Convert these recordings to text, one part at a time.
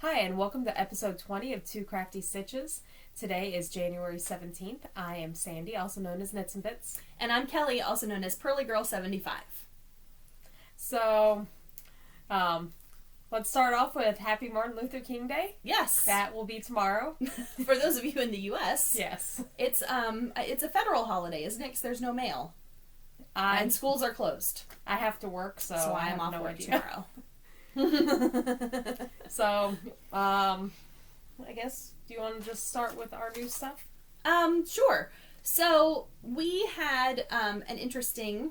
Hi, and welcome to episode 20 of Two Crafty Stitches. Today is January 17th. I am Sandy, also known as Knits and Bits. And I'm Kelly, also known as Pearly Girl 75. So, let's start off with Happy Martin Luther King Day. Yes. That will be tomorrow. For those of you in the U.S. Yes. It's a federal holiday, isn't it? 'Cause there's no mail. And schools are closed. I have to work, so I I am have off no work idea. tomorrow. So, I guess, do you want to just start with our new stuff? Sure. So we had an interesting,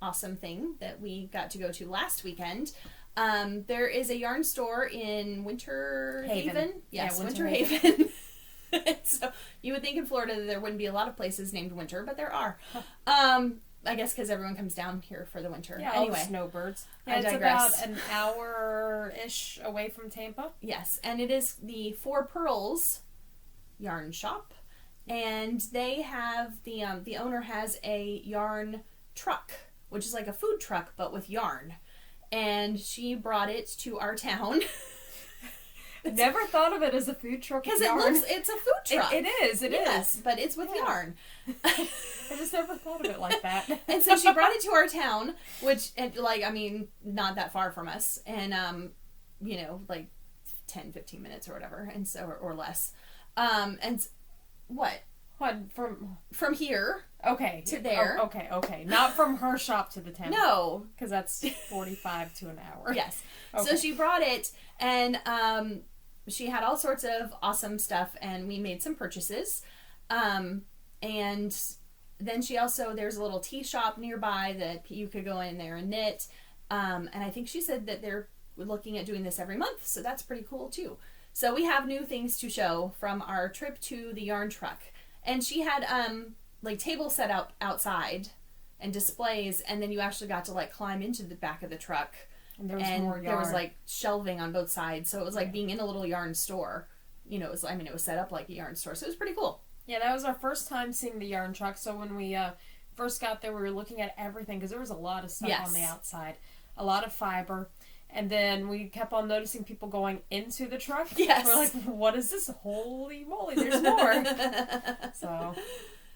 awesome thing that we got to go to last weekend. There is a yarn store in Winter Haven. Yes, Yeah, Winter Haven. So you would think in Florida that there wouldn't be a lot of places named Winter, but there are. I guess because everyone comes down here for the winter. Yeah, anyway, all the snowbirds. I Yeah, it's digress. about an hour-ish away from Tampa. Yes, and it is the Four Pearls yarn shop, and they have the owner has a yarn truck, which is like a food truck but with yarn, and she brought it to our town. Never thought of it as a food truck Because yarn. it's a food truck. It is. Yes, but it's with yarn. I just never thought of it like that. And so she brought it to our town, which, not that far from us, and, like 10, 15 minutes or whatever, and so, or less. And what? What, From here. Okay. To there. Oh, okay. Not from her shop to the town. No. Because that's 45 to an hour. Yes. Okay. So she brought it, and she had all sorts of awesome stuff, and we made some purchases. And then she also, there's a little tea shop nearby that you could go in there and knit. And I think she said that they're looking at doing this every month, so that's pretty cool too. So we have new things to show from our trip to the yarn truck. And she had tables set up outside and displays, and then you actually got to climb into the back of the truck. And there was more yarn. There was shelving on both sides, so it was like being in a little yarn store. It was set up like a yarn store, so it was pretty cool. Yeah, that was our first time seeing the yarn truck. So when we first got there, we were looking at everything because there was a lot of stuff on the outside, a lot of fiber. And then we kept on noticing people going into the truck. Yes. We're like, what is this? Holy moly, there's more.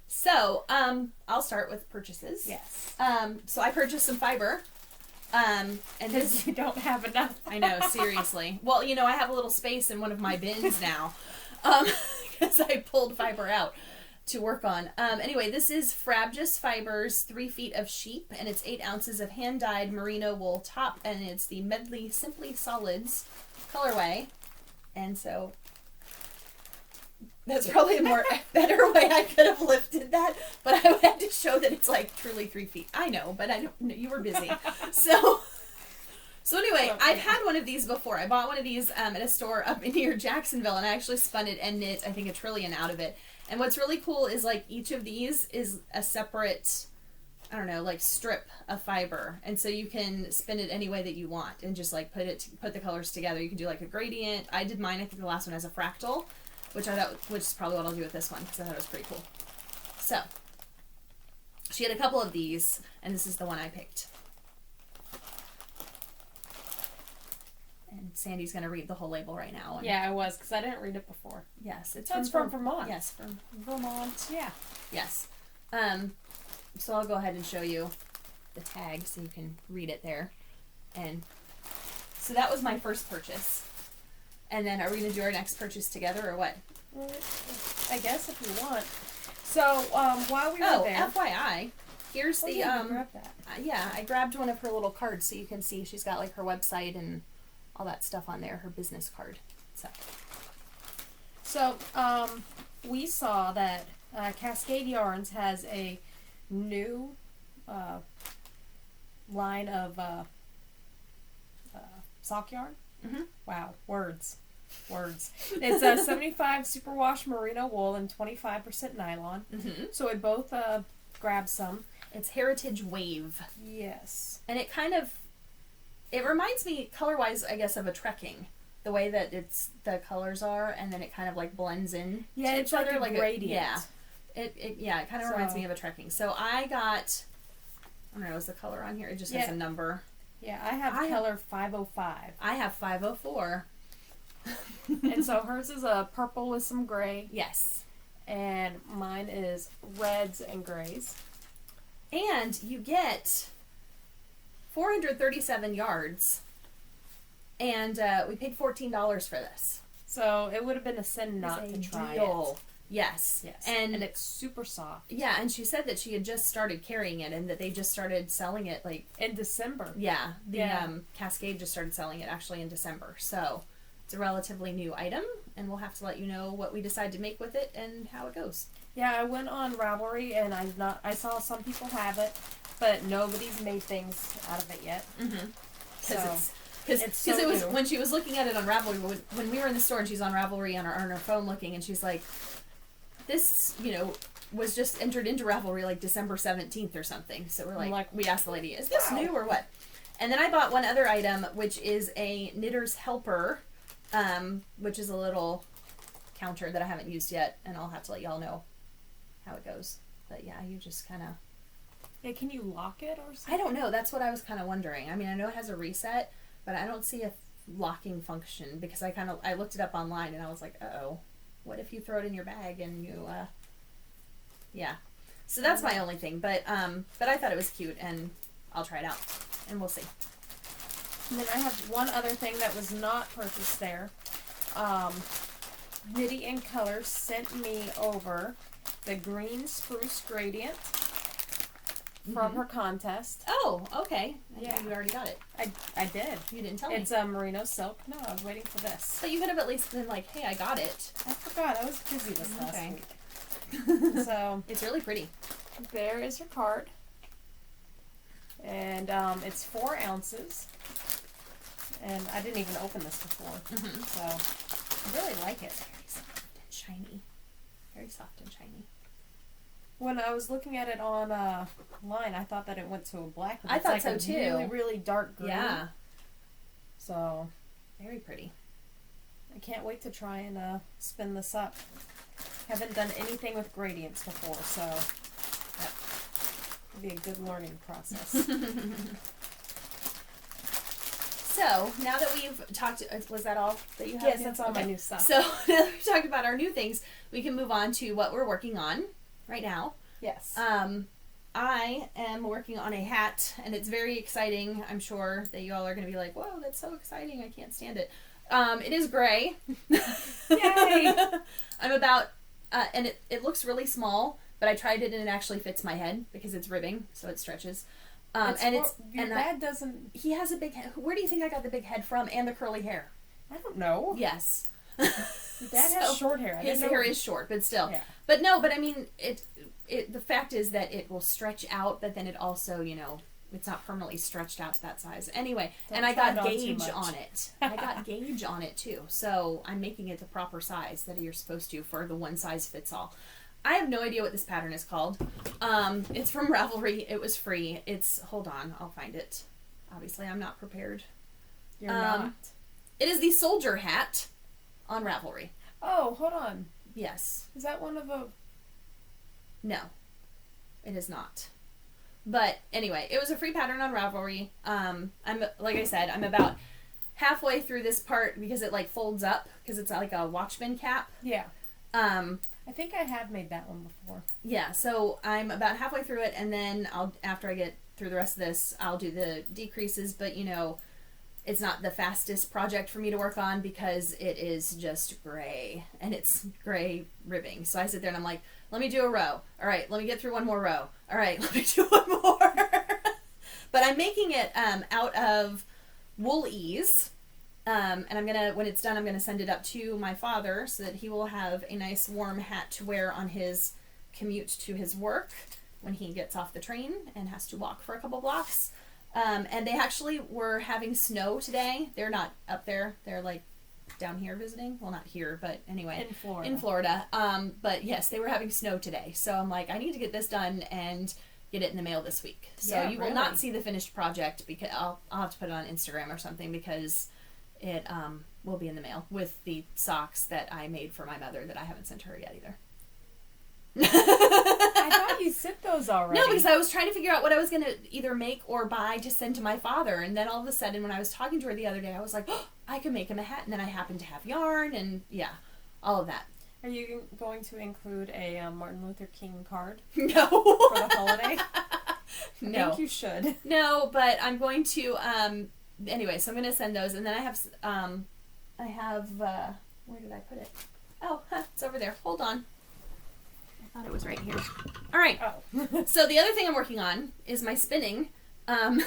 So, I'll start with purchases. Yes. So I purchased some fiber. And Because you don't have enough. I know, seriously. Well, I have a little space in one of my bins now. Because I pulled fiber out to work on. Anyway, this is Frabjous Fibers 3 feet of sheep, and it's 8 ounces of hand-dyed merino wool top, and it's the Medley Simply Solids colorway. And so that's probably a better way I could have lifted that, but I had to show that it's truly 3 feet. I know, but I don't know. You were busy. So anyway, I've had one of these before. I bought one of these at a store up near Jacksonville, and I actually spun it and knit, I think, 1 trillion out of it. And what's really cool is each of these is a separate, I don't know, strip of fiber, and so you can spin it any way that you want, and just put the colors together. You can do a gradient. I did mine. I think the last one as a fractal, which is probably what I'll do with this one because I thought it was pretty cool. So she had a couple of these, and this is the one I picked. And Sandy's going to read the whole label right now. Yeah, I was, because I didn't read it before. Yes, it's from Vermont. Yes, from Vermont. Yeah. Yes. So I'll go ahead and show you the tag so you can read it there. And so that was my first purchase. And then are we going to do our next purchase together or what? I guess if you want. So, while we were there... FYI, here's the... grab that. Yeah, I grabbed one of her little cards so you can see she's got her website and all that stuff on there, her business card. So, we saw that Cascade Yarns has a new line of sock yarn. Mm-hmm. Wow, words. It's a 75 superwash merino wool and 25% nylon. Mm-hmm. So we both grabbed some. It's Heritage Wave. Yes. And it reminds me color-wise, I guess, of a trekking. The way that the colors are, and then it kind of blends in. Yeah, to it's each other, like a gradient. It kind of reminds me of a trekking. So I got, I don't know, is the color on here? It just has a number. Yeah, I have color 505. I have 504. And so hers is a purple with some gray. Yes. And mine is reds and grays. And you get 437 yards. And we paid $14 for this. So it would have been a sin not to try deal. it. Yes. Yes. And it's super soft. Yeah, and she said that she had just started carrying it and that they just started selling it like in December. Yeah. Cascade just started selling it actually in December. So it's a relatively new item, and we'll have to let you know what we decide to make with it and how it goes. Yeah, I went on Ravelry and I saw some people have it, but nobody's made things out of it yet. Mm-hmm. Because it was when she was looking at it on Ravelry, when we were in the store and she's on Ravelry on her phone looking, and she's like, this, was just entered into Ravelry like December 17th or something. So we're like we asked the lady, is this new or what? And then I bought one other item, which is a Knitter's Helper, which is a little counter that I haven't used yet, and I'll have to let y'all know how it goes. But yeah, you just kind of... Yeah, can you lock it or something? I don't know. That's what I was kind of wondering. I mean, I know it has a reset, but I don't see a locking function because I looked it up online and I was like, uh-oh, what if you throw it in your bag and you, yeah. So that's my only thing, but I thought it was cute and I'll try it out and we'll see. And then I have one other thing that was not purchased there. Knitty in Colors sent me over the green spruce gradient from her contest. Oh, okay. Yeah. You already got it. I did. You didn't tell me. It's a merino silk. No, I was waiting for this. So you could have at least been like, hey, I got it. I forgot. I was busy this last week. So it's really pretty. There is her card. And it's 4 ounces. And I didn't even open this before. Mm-hmm. So I really like it. Very soft and shiny. Very soft and shiny. When I was looking at it on line, I thought that it went to a black. I thought so too. Really, really dark green. Yeah. So very pretty. I can't wait to try and spin this up. Haven't done anything with gradients before, so that'll be a good learning process. So, now that we've talked, was that all that you have? Yes, that's all my new stuff. So, now that we've talked about our new things, we can move on to what we're working on right now. Yes. I am working on a hat, and it's very exciting. I'm sure that you all are going to be like, whoa, that's so exciting. I can't stand it. It is gray. Yay! I'm about, and it looks really small, but I tried it and it actually fits my head because it's ribbing, so it stretches. Your dad doesn't... He has a big head. Where do you think I got the big head from and the curly hair? I don't know. Yes. Your dad has short hair. His hair is short, but still. Yeah. But I mean, the fact is that it will stretch out, but then it also, it's not permanently stretched out to that size. Anyway, and I got gauge on it. I got gauge on it too. So I'm making it the proper size that you're supposed to for the one size fits all. I have no idea what this pattern is called. It's from Ravelry. It was free. Hold on, I'll find it. Obviously, I'm not prepared. You're not. It is the soldier hat on Ravelry. Oh, hold on. Yes. Is that one of a... No, it is not. But anyway, it was a free pattern on Ravelry. Like I said, I'm about halfway through this part because it folds up because it's like a Watchman cap. Yeah. I think I have made that one before. Yeah, so I'm about halfway through it, and then after I get through the rest of this, I'll do the decreases, but it's not the fastest project for me to work on because it is just gray, and it's gray ribbing. So I sit there and I'm like, let me do a row. All right, let me get through one more row. All right, let me do one more. But I'm making it out of Wool Ease. And when it's done, I'm gonna send it up to my father so that he will have a nice warm hat to wear on his commute to his work when he gets off the train and has to walk for a couple blocks. And they actually were having snow today. They're not up there. They're down here visiting. Well, not here, but anyway. In Florida. But yes, they were having snow today. So I'm like, I need to get this done and get it in the mail this week. So you will not see the finished project because I'll have to put it on Instagram or something because it will be in the mail with the socks that I made for my mother that I haven't sent her yet either. I thought you sent those already. No, because I was trying to figure out what I was going to either make or buy to send to my father. And then all of a sudden, when I was talking to her the other day, I was like, oh, I could make him a hat, and then I happen to have yarn, and yeah, all of that. Are you going to include a Martin Luther King card? No. For the holiday? No. I think you should. No, but I'm going to, anyway, so I'm going to send those, and then I have, where did I put it? Oh, it's over there. Hold on. I thought it was right here. All right. Oh. So the other thing I'm working on is my spinning. And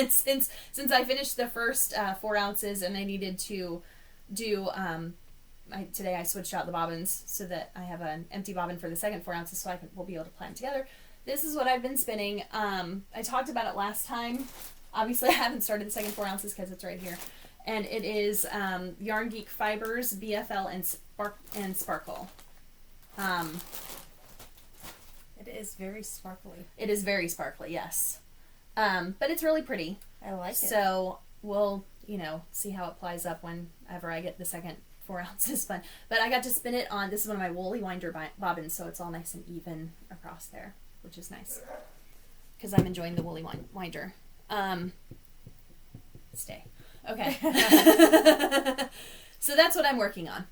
since I finished the first 4 ounces and I needed to do, today I switched out the bobbins so that I have an empty bobbin for the second 4 ounces so we'll be able to plant them together. This is what I've been spinning. I talked about it last time. Obviously I haven't started the second 4 ounces because it's right here. And it is Yarn Geek Fibers, BFL, and Sparkle. It is very sparkly. It is very sparkly, yes. But it's really pretty. I like it. So we'll, see how it plies up whenever I get the second 4 ounces spun. But I got to spin it on, this is one of my Woolly Winder bobbins, so it's all nice and even across there, which is nice. Because I'm enjoying the Woolly Winder. Stay. Okay. So that's what I'm working on.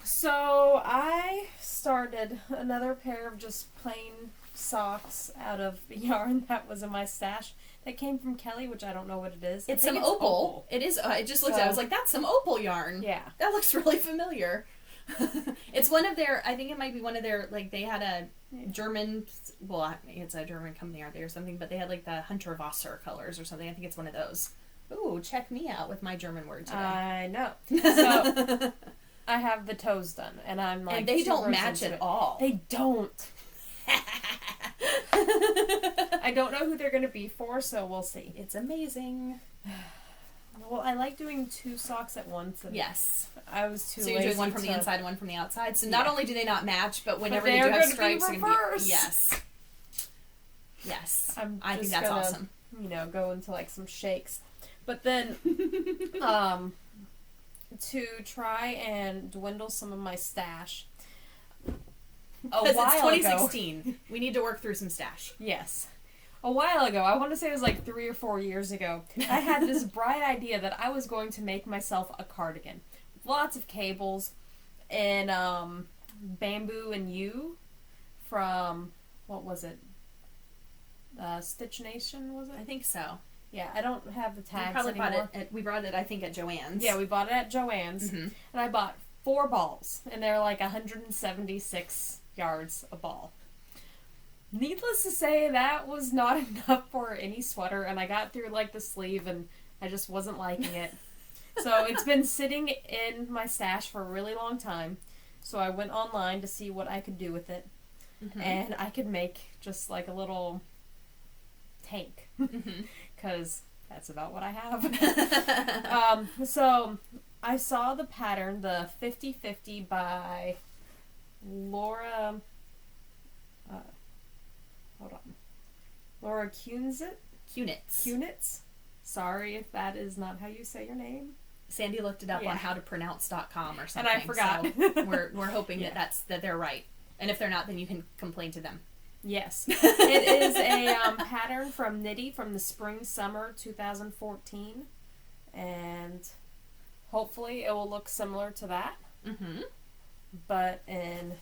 So I started another pair of just plain socks out of yarn that was in my stash that came from Kelly, which I don't know what it is. It's some opal. It is. It just looked. I was like, that's some opal yarn. Yeah, that looks really familiar. It's one of their. I think it might be one of their. Like they had a German. Well, it's a German company, aren't they, or something? But they had like the Hunterwasser colors or something. I think it's one of those. Ooh, check me out with my German word today. I know. So I have the toes done, and I'm like, and they don't match at all. They don't. I don't know who they're going to be for, so we'll see. It's amazing. Well, I like doing 2 socks at once. And yes. I was too lazy. So you're doing one from the inside and one from the outside. So not only do they not match, but whenever they do have stripes, they're going to be yes. Yes. I think that's awesome. Go into like some shakes. But then, to try and dwindle some of my stash. Because it's 2016. We need to work through some stash. Yes. A while ago, I want to say it was like 3 or 4 years ago, I had this bright idea that I was going to make myself a cardigan. Lots of cables and bamboo and yew from, what was it? Stitch Nation, was it? I think so. Yeah, I don't have the tags probably anymore. we brought it, I think, at Joann's. Yeah, we bought it at Joann's. Mm-hmm. And I bought 4 balls. And they're like 176 yards a ball. Needless to say, that was not enough for any sweater. And I got through like the sleeve and I just wasn't liking it. So it's been sitting in my stash for a really long time. So I went online to see what I could do with it. Mm-hmm. And I could make just like a little tank. Because that's about what I have. So I saw the pattern, the 50/50 by Laura, Laura Kunitz. Sorry if that is not how you say your name. Sandy looked it up on howtopronounce.com or something. And I forgot. So we're hoping that they're right. And if they're not, then you can complain to them. Yes. It is a pattern from Knitty from the spring-summer 2014. And hopefully it will look similar to that. Mm-hmm. But in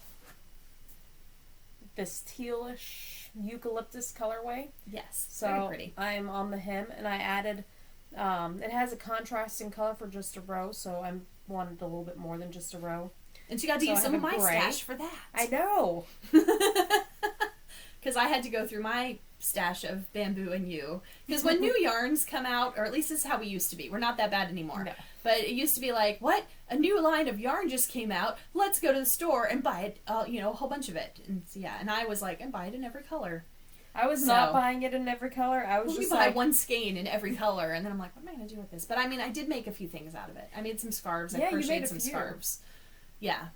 this tealish eucalyptus colorway. Yes. So very pretty. I'm on the hem and I added, it has a contrasting color for just a row, so I wanted a little bit more than just a row. And she got to use some of my stash for that. I know. Because I had to go through my stash of bamboo and yew. Because when new yarns come out, or at least this is how we used to be. We're not that bad anymore. No. But it used to be like, what? A new line of yarn just came out. Let's go to the store and buy it, a whole bunch of it. And and I was like, and buy it in every color. I was not buying it in every color. I was just buy one skein in every color. And then I'm like, what am I going to do with this? But I mean, I did make a few things out of it. I made some scarves. I crocheted some scarves. Yeah.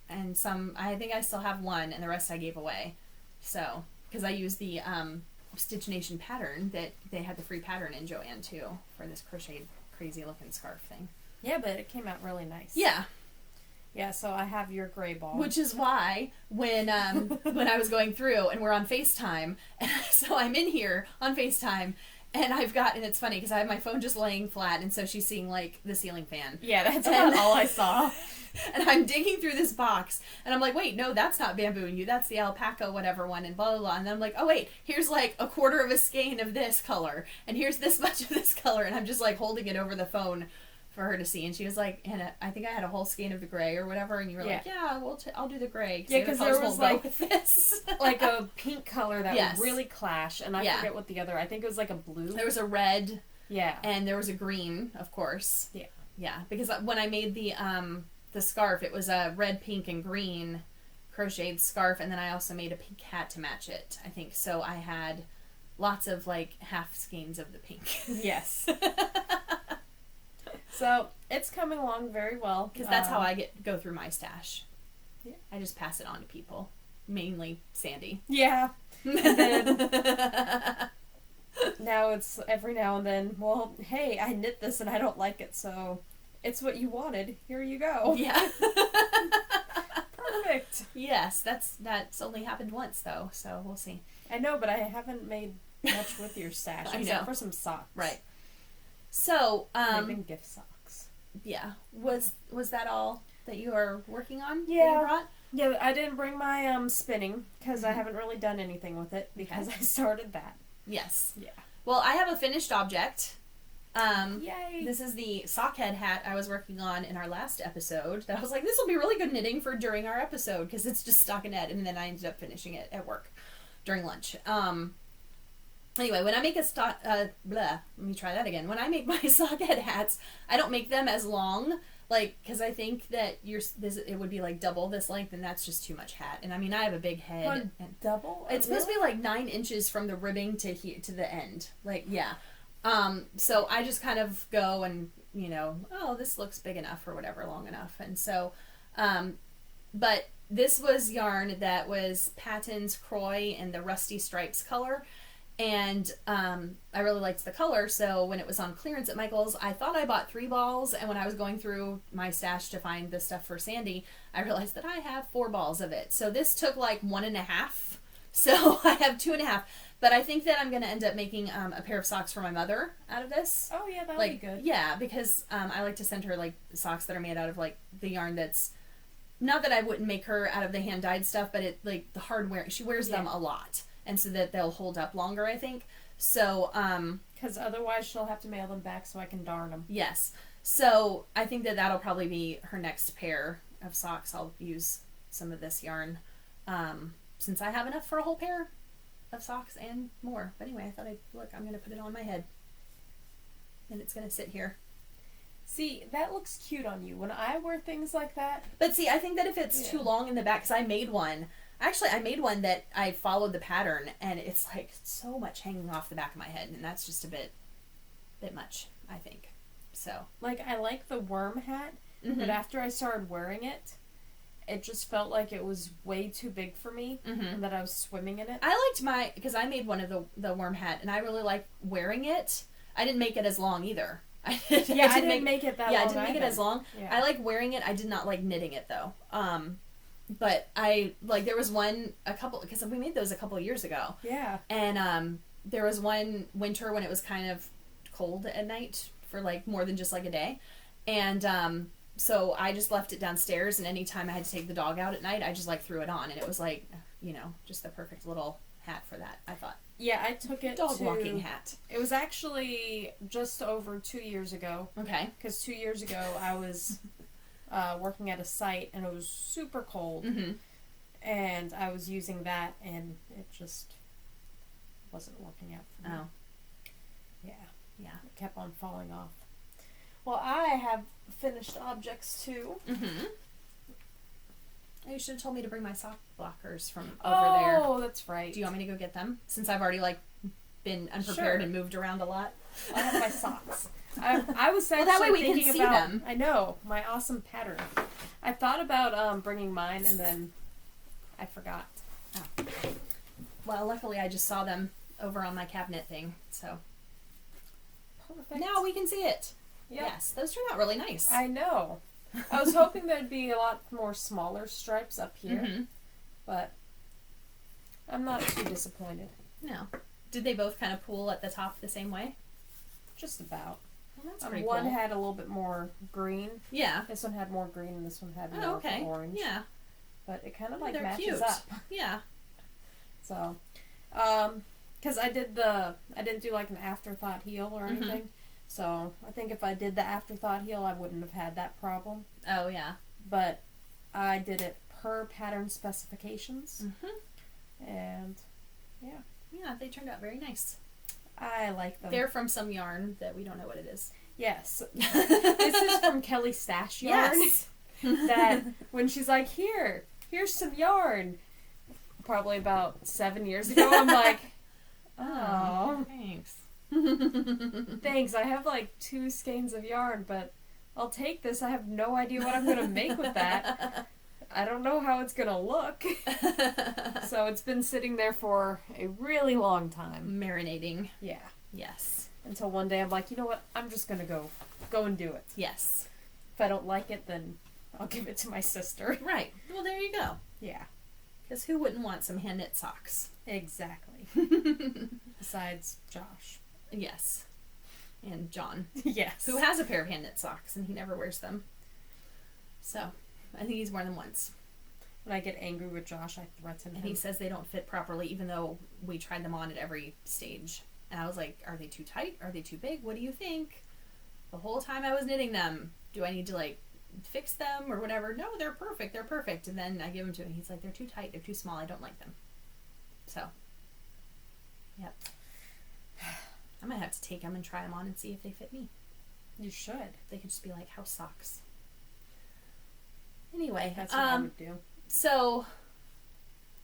And I think I still have one, and the rest I gave away. So, because I used the Stitch Nation pattern that they had the free pattern in Joann too for this crocheted crazy looking scarf thing. Yeah, but it came out really nice. Yeah. Yeah, so I have your gray ball. Which is why when I was going through and we're on FaceTime, and so I'm in here on FaceTime And it's funny because I have my phone just laying flat, and so she's seeing like the ceiling fan. Yeah, that's about all I saw. And I'm digging through this box, and I'm like, wait, no, that's not Bamboo and You, that's the alpaca whatever one, and blah blah blah. And then I'm like, oh wait, here's like a quarter of a skein of this color, and here's this much of this color, and I'm just like holding it over the phone for her to see. And she was like, Anna, I think I had a whole skein of the gray or whatever, and you were like, yeah, I'll do the gray. Yeah, because there was like this. like a pink color that would really clash, and I forget what the other. I think it was like a blue. There was a red. Yeah. And there was a green, of course. Yeah. Yeah, because when I made the scarf, it was a red, pink, and green crocheted scarf, and then I also made a pink hat to match it, I think. So I had lots of like half skeins of the pink. Yes. So it's coming along very well. Because that's how I go through my stash. Yeah. I just pass it on to people, mainly Sandy. Yeah. And then now it's every now and then, well, hey, I knit this and I don't like it, so it's what you wanted. Here you go. Yeah. Perfect. Yes, that's only happened once though, so we'll see. I know, but I haven't made much with your stash except for some socks. Right. So, they've been gift socks. Yeah. Was that all that you are working on? Yeah. That you brought? Yeah, I didn't bring my spinning because I haven't really done anything with it because I started that. Yes. Yeah. Well, I have a finished object. Yay! This is the sockhead hat I was working on in our last episode. That I was like, this will be really good knitting for during our episode because it's just stockinette, and then I ended up finishing it at work during lunch. Anyway, when I make let me try that again. When I make my sockhead hats, I don't make them as long, like, because I think that it would be like double this length, and that's just too much hat. And I mean, I have a big head. And double? It's supposed to be like 9 inches from the ribbing to the end. Like, yeah. So I just kind of go and, oh, this looks big enough or whatever, long enough. And so, but this was yarn that was Patton's Croy in the Rusty Stripes color. And I really liked the color, so when it was on clearance at Michael's, I thought I bought 3 balls, and when I was going through my stash to find the stuff for Sandy, I realized that I have 4 balls of it. So this took like 1.5, so I have 2.5. But I think that I'm going to end up making a pair of socks for my mother out of this. Oh, yeah, that would like, be good. Yeah, because I like to send her like socks that are made out of like the yarn that's, not that I wouldn't make her out of the hand-dyed stuff, but it like the hardware, she wears them a lot. And so that they'll hold up longer, I think. So, because otherwise she'll have to mail them back so I can darn them. Yes. So I think that that'll probably be her next pair of socks. I'll use some of this yarn, since I have enough for a whole pair of socks and more. But anyway, I thought I'm going to put it on my head. And it's going to sit here. See, that looks cute on you. When I wear things like that. But see, I think that if it's too long in the back, because I made one. Actually, I made one that I followed the pattern, and it's like so much hanging off the back of my head, and that's just a bit much, I think. So, like, I like the worm hat, but after I started wearing it, it just felt like it was way too big for me, and that I was swimming in it. I liked because I made one of the worm hat, and I really like wearing it. I didn't make it as long either. I didn't make it that long. Yeah, I didn't make it as long. Yeah. I like wearing it. I did not like knitting it though. But there was because we made those a couple of years ago. Yeah. And there was one winter when it was kind of cold at night for like more than just like a day. And so I just left it downstairs, and anytime I had to take the dog out at night, I just like threw it on, and it was like, just the perfect little hat for that, I thought. Yeah, I took it dog walking hat. It was actually just over 2 years ago. Okay. Because 2 years ago I was working at a site, and it was super cold, and I was using that, and it just wasn't working out for me. Oh. Yeah. It kept on falling off. Well, I have finished objects too. Oh, you should have told me to bring my sock blockers from over there. Oh, that's right. Do you want me to go get them? Since I've already been unprepared and moved around a lot. I have my socks. I was actually that way we thinking can see about them. I know, my awesome pattern. I thought about bringing mine, and then I forgot. Oh. Well, luckily I just saw them over on my cabinet thing, so perfect. Now we can see it. Yep. Yes, those turned out really nice. I know. I was hoping there'd be a lot more smaller stripes up here, but I'm not too disappointed. No. Did they both kind of pool at the top the same way? Just about. Well, that's pretty One cool. had a little bit more green. Yeah. This one had more green, and this one had more orange. Yeah. But it kind of like They're matches cute. up. Yeah. So, because I didn't do like an afterthought heel or anything. So I think if I did the afterthought heel, I wouldn't have had that problem. Oh yeah. But I did it per pattern specifications, and yeah, they turned out very nice. I like them. They're from some yarn that we don't know what it is. Yes, this is from Kelly Stash Yarn. Yes. That when she's like, here's some yarn, probably about 7 years ago, I'm like, oh, thanks. thanks. I have like 2 skeins of yarn, but I'll take this. I have no idea what I'm gonna make with that. I don't know how it's gonna look. So it's been sitting there for a really long time. Marinating. Yeah. Yes. Until one day I'm like, you know what? I'm just gonna go and do it. Yes. If I don't like it, then I'll give it to my sister. Right. Well, there you go. Yeah. Because who wouldn't want some hand knit socks? Exactly. Besides Josh. Yes. And John. Yes. Who has a pair of hand knit socks and he never wears them. So, I think he's worn them once. When I get angry with Josh, I threaten him. And he says they don't fit properly, even though we tried them on at every stage. And I was like, are they too tight? Are they too big? What do you think? The whole time I was knitting them, do I need to, like, fix them or whatever? No, they're perfect. They're perfect. And then I give them to him. And he's like, they're too tight. They're too small. I don't like them. So, yep. I might have to take them and try them on and see if they fit me. You should. They could just be like house socks. Anyway, That's what I would do. So,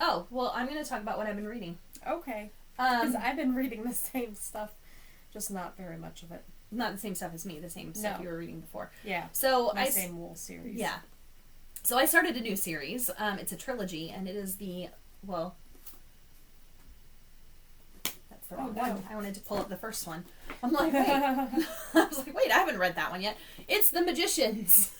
oh, well, I'm going to talk about what I've been reading. Okay. Because I've been reading the same stuff, just not very much of it. Not the same stuff as me, the same stuff No. you were reading before. Yeah. So My same wool series. Yeah. So I started a new series. It's a trilogy, and it is the, well, that's the wrong one. I wanted to pull up the first one. I'm like, wait. I was like, wait, I haven't read that one yet. It's The Magicians.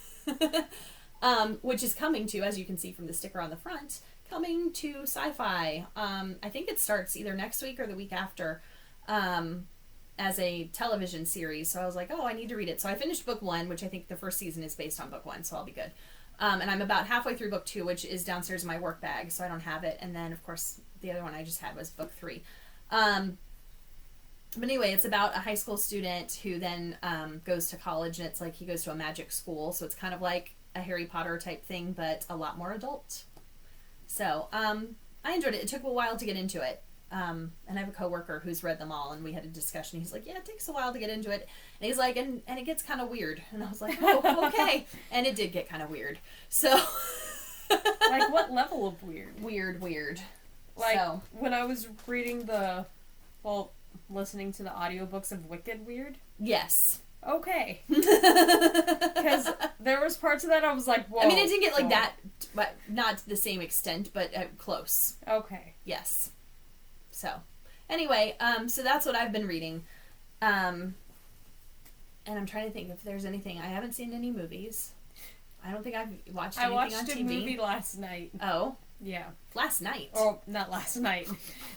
Which is coming to, as you can see from the sticker on the front, coming to Sci-Fi. I think it starts either next week or the week after as a television series. So I was like, oh, I need to read it. So I finished book 1, which I think the first season is based on book 1, so I'll be good. And I'm about halfway through book 2, which is downstairs in my work bag, so I don't have it. And then, of course, the other one I just had was book 3. But anyway, it's about a high school student who then goes to college, and it's like he goes to a magic school. So it's kind of like a Harry Potter type thing, but a lot more adult. So I enjoyed it. It took a while to get into it. And I have a coworker who's read them all, and we had a discussion. He's like, yeah, it takes a while to get into it. And he's like, and it gets kind of weird. And I was like, oh, okay. And it did get kind of weird. So. Like, what level of weird? Weird. Like, so. when I was reading listening to the audiobooks of Wicked Weird. Yes. Okay. Because there was parts of that I was like, whoa. I mean, it didn't get like that, but not to the same extent, but close. Okay. Yes. So, anyway, so that's what I've been reading. And I'm trying to think if there's anything. I haven't seen any movies. I don't think I've watched anything on TV. I watched a movie last night. Oh? Yeah. Last night? Oh, not last night.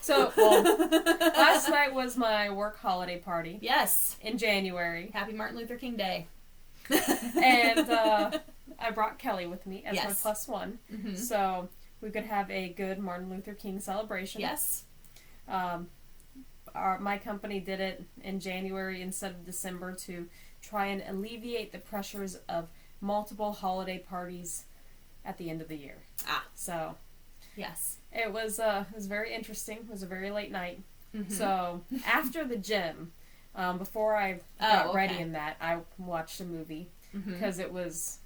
So, last night was my work holiday party. Yes. In January. Happy Martin Luther King Day. And I brought Kelly with me as my +1. Mm-hmm. So, we could have a good Martin Luther King celebration. Yes. My company did it in January instead of December to try and alleviate the pressures of multiple holiday parties at the end of the year. So, yes, it was very interesting. It was a very late night. Mm-hmm. So after the gym, before I got ready in that, I watched a movie because it was,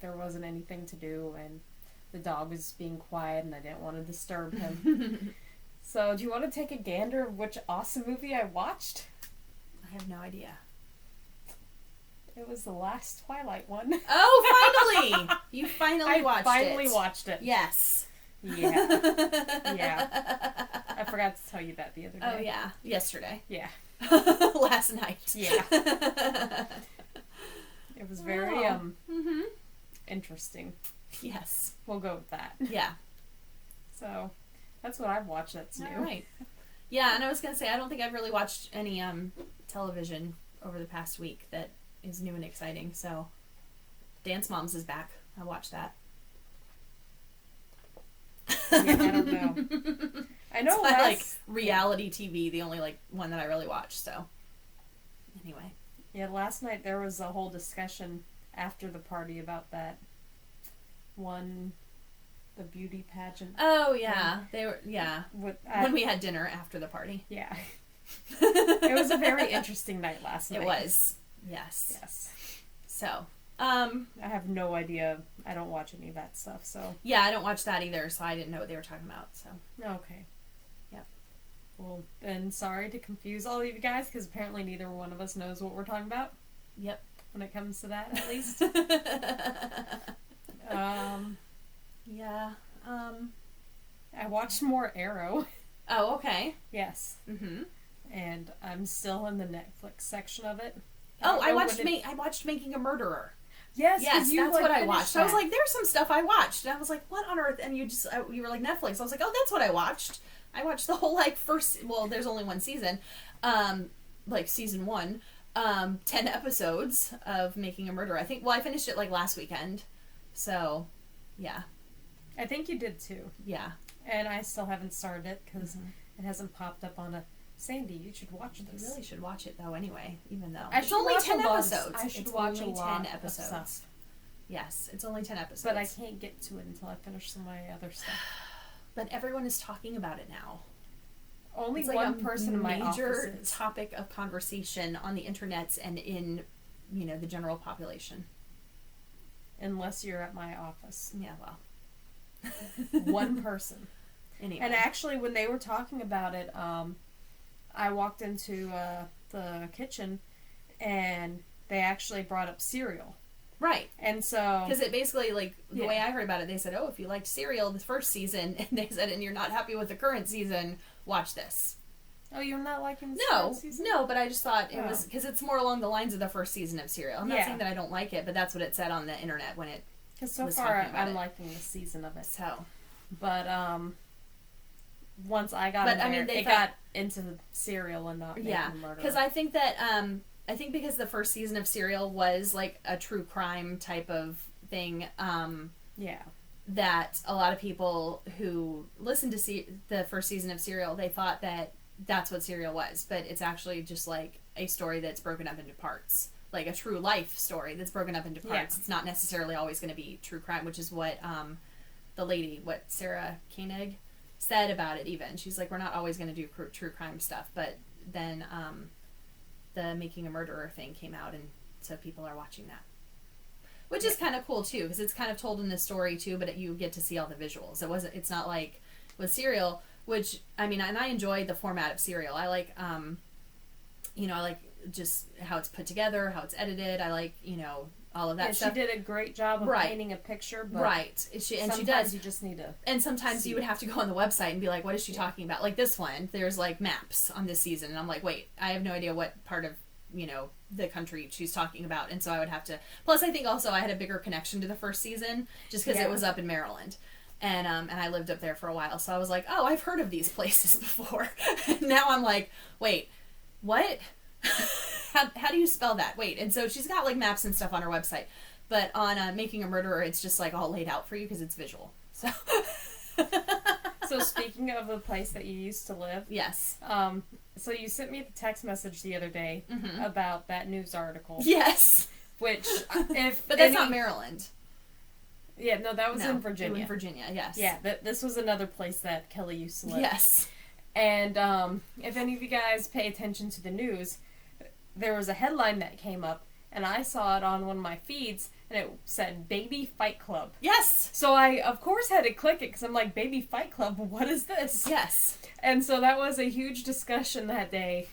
there wasn't anything to do and the dog was being quiet and I didn't want to disturb him. So, do you want to take a gander of which awesome movie I watched? I have no idea. It was the last Twilight one. Oh, finally! You finally watched it. I finally watched it. Yes. Yeah. Yeah. I forgot to tell you that the other day. Oh, yeah. Yesterday. Yeah. Last night. Yeah. It was very, interesting. Yes. We'll go with that. Yeah. So, that's what I've watched that's new. All right. Yeah, and I was gonna say I don't think I've really watched any television over the past week that is new and exciting. So, Dance Moms is back. I watched that. Yeah, I don't know. I know I like reality TV, the only like one that I really watch. So, anyway. Yeah, last night there was a whole discussion after the party about that one, the beauty pageant. Oh yeah, they were when we had dinner after the party. Yeah, it was a very interesting night last night. It was. Yes. So, I have no idea. I don't watch any of that stuff, so. Yeah, I don't watch that either, so I didn't know what they were talking about, so. Okay. Yep. Well, then sorry to confuse all of you guys, because apparently neither one of us knows what we're talking about. Yep. When it comes to that, at least. Yeah. I watched more Arrow. Oh, okay. Yes. Mm-hmm. And I'm still in the Netflix section of it. I watched Making a Murderer. Yes, that's what I watched. I was like, there's some stuff I watched. And I was like, what on earth? And you were like, Netflix. I was like, oh, that's what I watched. I watched the whole, there's only one season. Season 1. 10 episodes of Making a Murderer. I finished it, last weekend. So, yeah. I think you did, too. Yeah. And I still haven't started it, because it hasn't popped up on a... Sandy, you should watch this. You really should watch it, though, anyway, even though. It's only 10 episodes. I should watch only 10 episodes. Yes, it's only 10 episodes. But I can't get to it until I finish some of my other stuff. But everyone is talking about it now. Only one person in my office is. Major topic of conversation on the internet and in, the general population. Unless you're at my office. Yeah, well. One person. Anyway. And actually, when they were talking about it, I walked into the kitchen, and they actually brought up Serial. Right. And so... Because it basically, the way I heard about it, they said, oh, if you liked Serial the first season, and they said, and you're not happy with the current season, watch this. Oh, you're not liking the second season? No, but I just thought it was... Because it's more along the lines of the first season of Serial. I'm not saying that I don't like it, but that's what it said on the internet when it Because so far, I'm liking the season of it. So... But, once I got got into Serial and not Making a Murderer. Because I think that, because the first season of Serial was, a true crime type of thing, that a lot of people who listened to the first season of Serial, they thought that that's what Serial was, but it's actually just, a story that's broken up into parts. Like a true life story that's broken up into parts. Yeah. It's not necessarily always going to be true crime, which is what, the lady, Sarah Koenig said about it even. She's like, we're not always going to do true crime stuff, but then the Making a Murderer thing came out, and so people are watching that. Which is kind of cool, too, because it's kind of told in the story, too, but you get to see all the visuals. It's not like with Serial, which, and I enjoy the format of Serial. I like, I like just how it's put together, how it's edited. I like, all of that stuff. She did a great job of painting a picture, but she does. You just need to. And sometimes you would have to go on the website and be like, "What is she talking about?" Like this one, there's maps on this season, and I'm like, "Wait, I have no idea what part of the country she's talking about." And so I would have to. Plus, I think also I had a bigger connection to the first season just because it was up in Maryland, and I lived up there for a while, so I was like, "Oh, I've heard of these places before." And now I'm like, "Wait, what?" How do you spell that? Wait, and so she's got maps and stuff on her website, but on Making a Murderer, it's just all laid out for you because it's visual. So, so speaking of the place that you used to live, yes. So you sent me the text message the other day about that news article. Yes. Which, but that's not Maryland. Yeah, no, that was in Virginia. In Virginia, yes. Yeah, this was another place that Kelly used to live. Yes. And if any of you guys pay attention to the news, there was a headline that came up, and I saw it on one of my feeds, and it said, Baby Fight Club. Yes! So I, of course, had to click it, because I'm like, Baby Fight Club, what is this? Yes. And so that was a huge discussion that day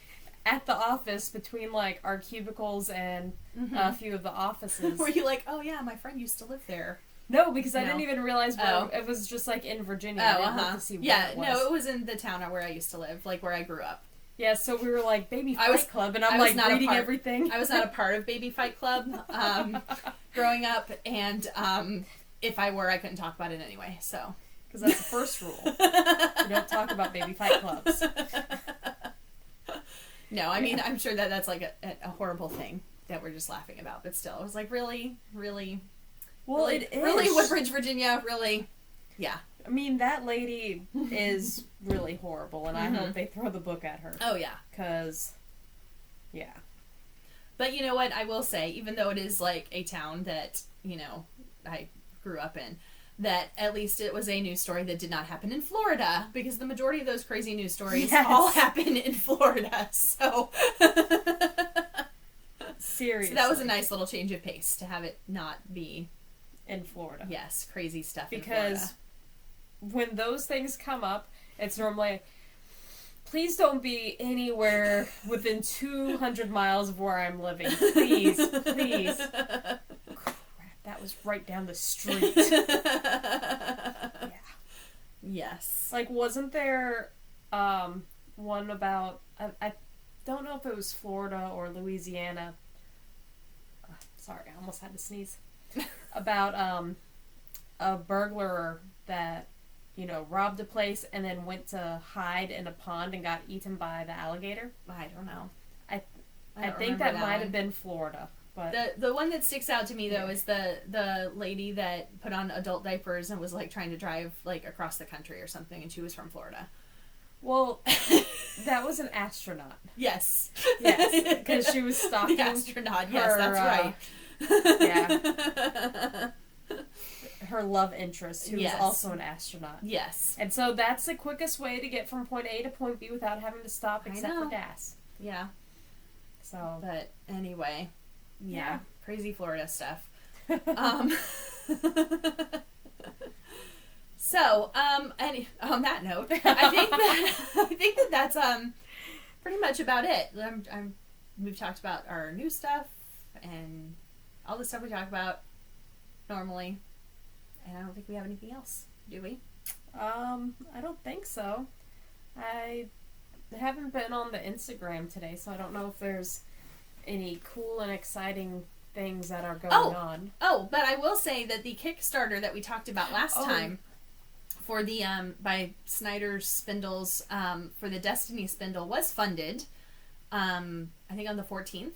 at the office between, our cubicles and a few of the offices. Were you like, oh yeah, my friend used to live there? No, because I didn't even realize where it was just, in Virginia. I didn't look to see where it was. No, it was in the town where I used to live, where I grew up. Yeah, so we were like, Baby Fight Club, and I'm reading everything. I was not a part of Baby Fight Club growing up, and if I were, I couldn't talk about it anyway, so. Because that's the first rule. You don't talk about baby fight clubs. No, I mean, I'm sure that that's like a horrible thing that we're just laughing about, but still, I was like, really, really, well, really, it is really Woodbridge, Virginia, really, yeah. I mean, that lady is really horrible, and I hope they throw the book at her. Oh yeah, because, yeah. But you know what? I will say, even though it is like a town that I grew up in, that at least it was a news story that did not happen in Florida, because the majority of those crazy news stories all happen in Florida. So. Seriously. So that was a nice little change of pace to have it not be in Florida. Yes, crazy stuff in Florida. Because when those things come up, it's normally, please don't be anywhere within 200 miles of where I'm living. Please, please. Crap, that was right down the street. Yeah. Yes. Like, wasn't there one about, I don't know if it was Florida or Louisiana. Sorry, I almost had to sneeze. About a burglar that, robbed a place and then went to hide in a pond and got eaten by the alligator. I don't know. I think that might have been Florida. But the one that sticks out to me though is the lady that put on adult diapers and was like trying to drive like across the country or something, and she was from Florida. Well, that was an astronaut. Yes. Yes, because she was stalking the astronaut. Her, yes, that's right. Yeah. Her love interest, who was also an astronaut. Yes. And so that's the quickest way to get from point A to point B without having to stop except for gas. Yeah. So. But anyway. Yeah. Crazy Florida stuff. So, and on that note, I think that's pretty much about it. We've talked about our new stuff and all the stuff we talk about normally, and I don't think we have anything else, do we? I don't think so. I haven't been on the Instagram today, so I don't know if there's any cool and exciting things that are going on. Oh, but I will say that the Kickstarter that we talked about last time for the by Snyder's Spindles for the Destiny Spindle was funded. I think on the 14th.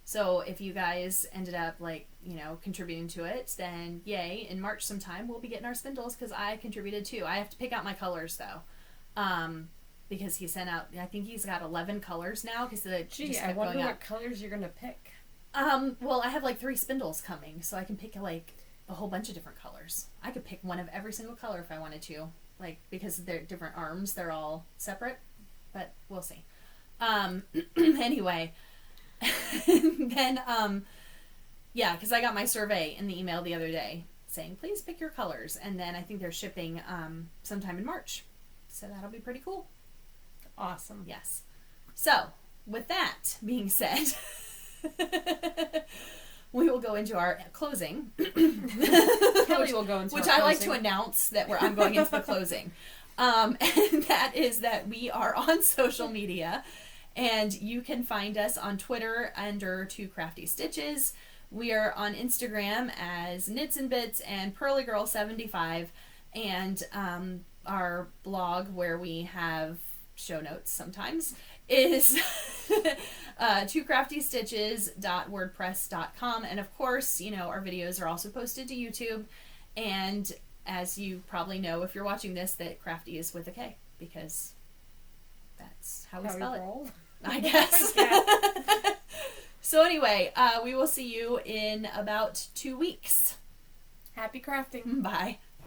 So if you guys ended up contributing to it, then yay! In March sometime we'll be getting our spindles because I contributed too. I have to pick out my colors though, because he sent out. I think he's got 11 colors now because I wonder what colors you're gonna pick. Well, I have 3 spindles coming, so I can pick a whole bunch of different colors. I could pick one of every single color if I wanted to, because they're different arms, they're all separate, but we'll see. Anyway, then, because I got my survey in the email the other day saying, please pick your colors, and then I think they're shipping, sometime in March, so that'll be pretty cool. Awesome. Yes. So, with that being said, we will go into our closing. Kelly will go into which our I closing. like to announce that I'm going into the closing. And that is that we are on social media, and you can find us on Twitter under 2 Crafty Stitches. We are on Instagram as Knits and Bits and PearlyGirl75, and our blog, where we have show notes sometimes, is 2craftystitches.wordpress.com. And of course, our videos are also posted to YouTube. And as you probably know, if you're watching this, that Crafty is with a K, because that's how we spell it. Roll. I guess. So anyway, we will see you in about 2 weeks. Happy crafting. Bye.